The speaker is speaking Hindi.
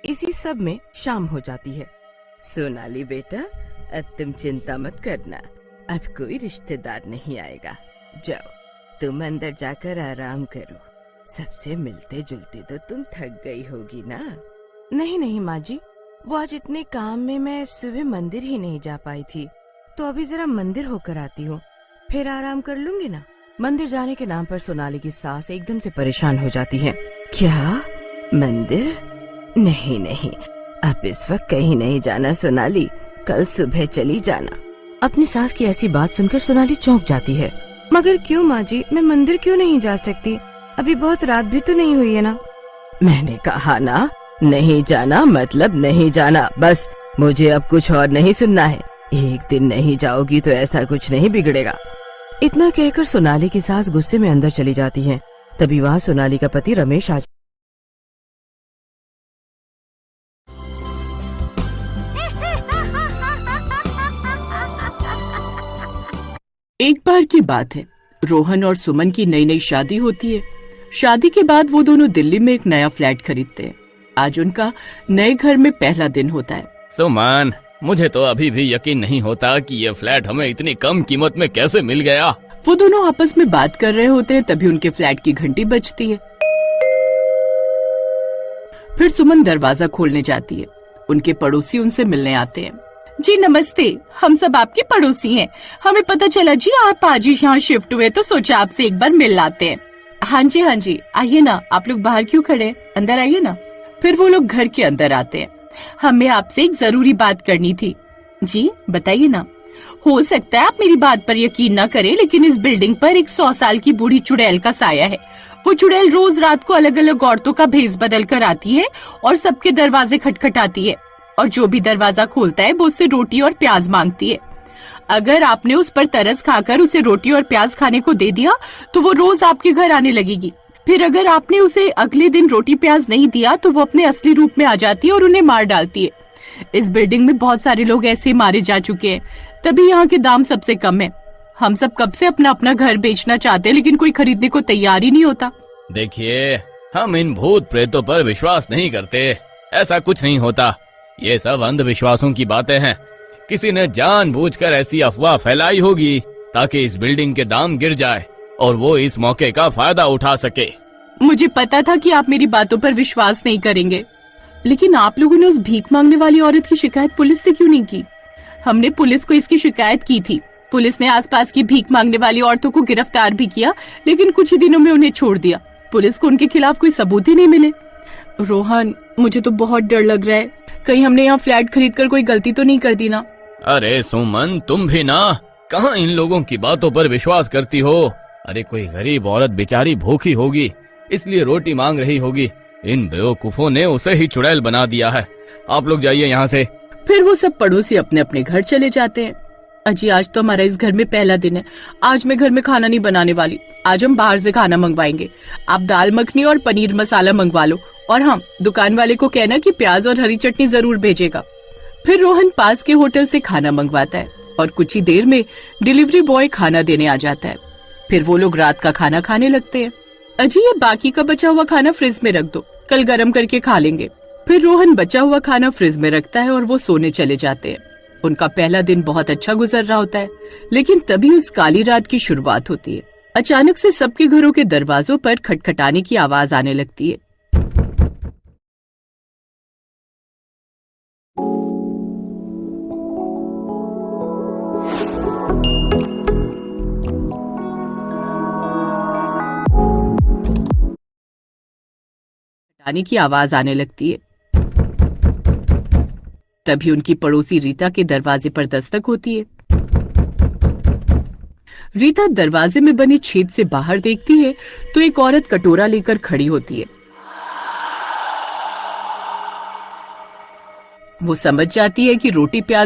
इसी सब में शाम हो जाती है। सोनाली बेटा, अब तुम चिंता मत करना, अब कोई रिश्तेदार नहीं आएगा। जाओ तुम अंदर जाकर आराम करो। सबसे मिलते जुलते तो तुम थक गई होगी ना? नहीं नहीं माँ जी, वो आज इतने काम में मैं सुबह मंदिर ही नहीं जा पाई थी, तो अभी जरा मंदिर होकर आती हूँ, फिर आराम कर लूंगी ना। मंदिर जाने के नाम पर सोनाली की सास एकदम से परेशान हो जाती है। क्या मंदिर? नहीं नहीं, अब इस वक्त कहीं नहीं जाना सोनाली, कल सुबह चली जाना। अपनी सास की ऐसी बात सुनकर सोनाली चौंक जाती है। मगर क्यों माँ जी, मैं मंदिर क्यों नहीं जा सकती? अभी बहुत रात भी तो नहीं हुई है ना। मैंने कहा ना, नहीं जाना मतलब नहीं जाना, बस मुझे अब कुछ और नहीं सुनना है। एक दिन नहीं जाओगी तो ऐसा कुछ नहीं बिगड़ेगा। इतना कहकर सोनाली की सास गुस्से में अंदर चली जाती है। तभी वहाँ सोनाली का पति रमेश आ एक बार की बात है, रोहन और सुमन की नई नई शादी होती है। शादी के बाद वो दोनों दिल्ली में एक नया फ्लैट खरीदते हैं। आज उनका नए घर में पहला दिन होता है। सुमन, मुझे तो अभी भी यकीन नहीं होता कि ये फ्लैट हमें इतनी कम कीमत में कैसे मिल गया। वो दोनों आपस में बात कर रहे होते हैं, तभी उनके फ्लैट की घंटी बजती है। फिर सुमन दरवाजा खोलने जाती है। उनके पड़ोसी उनसे मिलने आते हैं। जी नमस्ते, हम सब आपके पड़ोसी हैं। हमें पता चला जी आप आज ही यहाँ शिफ्ट हुए, तो सोचा आपसे एक बार मिल लाते हैं। हाँ जी, आइए ना। आप लोग बाहर क्यों खड़े हैं, अंदर आइए ना। फिर वो लोग घर के अंदर आते हैं। हमें आपसे एक जरूरी बात करनी थी। जी बताइए ना। हो सकता है आप मेरी बात पर यकीन न करें, लेकिन इस बिल्डिंग पर एक 100 साल की बूढ़ी चुड़ैल का साया है। वो चुड़ैल रोज रात को अलग अलग औरतों का भेष बदल कर आती है और सबके दरवाजे खटखटाती है, और जो भी दरवाजा खोलता है वो उससे रोटी और प्याज मांगती है। अगर आपने उस पर तरस खाकर उसे रोटी और प्याज खाने को दे दिया तो वो रोज आपके घर आने लगेगी। फिर अगर आपने उसे अगले दिन रोटी प्याज नहीं दिया तो वो अपने असली रूप में आ जाती है और उन्हें मार डालती है। इस बिल्डिंग में बहुत सारे लोग ऐसे मारे जा चुके हैं, तभी यहाँ के दाम सबसे कम है। हम सब कब से अपना अपना घर बेचना चाहते हैं, लेकिन कोई खरीदने को तैयार ही नहीं होता। देखिए, हम इन भूत प्रेतों पर विश्वास नहीं करते। ऐसा कुछ नहीं होता, ये सब अंधविश्वासों की बातें हैं। किसी ने जानबूझकर ऐसी अफवाह फैलाई होगी ताकि इस बिल्डिंग के दाम गिर जाए और वो इस मौके का फायदा उठा सके। मुझे पता था कि आप मेरी बातों पर विश्वास नहीं करेंगे, लेकिन आप लोगों ने उस भीख मांगने वाली औरत की शिकायत पुलिस से क्यों नहीं की? हमने पुलिस को इसकी शिकायत की थी। पुलिस ने आसपास की भीख मांगने वाली औरतों को गिरफ्तार भी किया, लेकिन कुछ ही दिनों में उन्हें छोड़ दिया। पुलिस को उनके खिलाफ कोई सबूत ही नहीं मिले। रोहन, मुझे तो बहुत डर लग रहा है, कहीं हमने यहाँ फ्लैट खरीद कर कोई गलती तो नहीं कर दी ना। अरे सुमन, तुम भी ना, कहाँ इन लोगों की बातों पर विश्वास करती हो? अरे कोई गरीब औरत बेचारी भूखी होगी, इसलिए रोटी मांग रही होगी। इन बेवकूफों ने उसे ही चुड़ैल बना दिया है। आप लोग जाइए यहाँ से। फिर वो सब पड़ोसी अपने अपने घर चले जाते हैं। अजी, आज तो हमारा इस घर में पहला दिन है। आज मैं घर में खाना नहीं बनाने वाली, आज हम बाहर से खाना मंगवाएंगे। आप दाल मखनी और पनीर मसाला मंगवा लो, और हाँ, दुकान वाले को कहना कि प्याज और हरी चटनी जरूर भेजेगा। फिर रोहन पास के होटल से खाना मंगवाता है और कुछ ही देर में डिलीवरी बॉय खाना देने आ जाता है। फिर वो लोग रात का खाना खाने लगते हैं। अजी, ये बाकी का बचा हुआ खाना फ्रिज में रख दो, कल गरम करके खा लेंगे। फिर रोहन बचा हुआ खाना फ्रिज में रखता है और वो सोने चले जाते हैं। उनका पहला दिन बहुत अच्छा गुजर रहा होता है, लेकिन तभी उस काली रात की शुरुआत होती है। अचानक से सबके घरों के दरवाजों पर खटखटाने की आवाज आने लगती है। की आवाज आने लगती है। तभी उनकी पड़ोसी रीता के दरवाजे पर दस्तक होती है। रीता दरवाजे में बने छेद से बाहर देखती है तो एक औरत कटोरा लेकर खड़ी होती है। वो समझ जाती है कि रोटी प्याज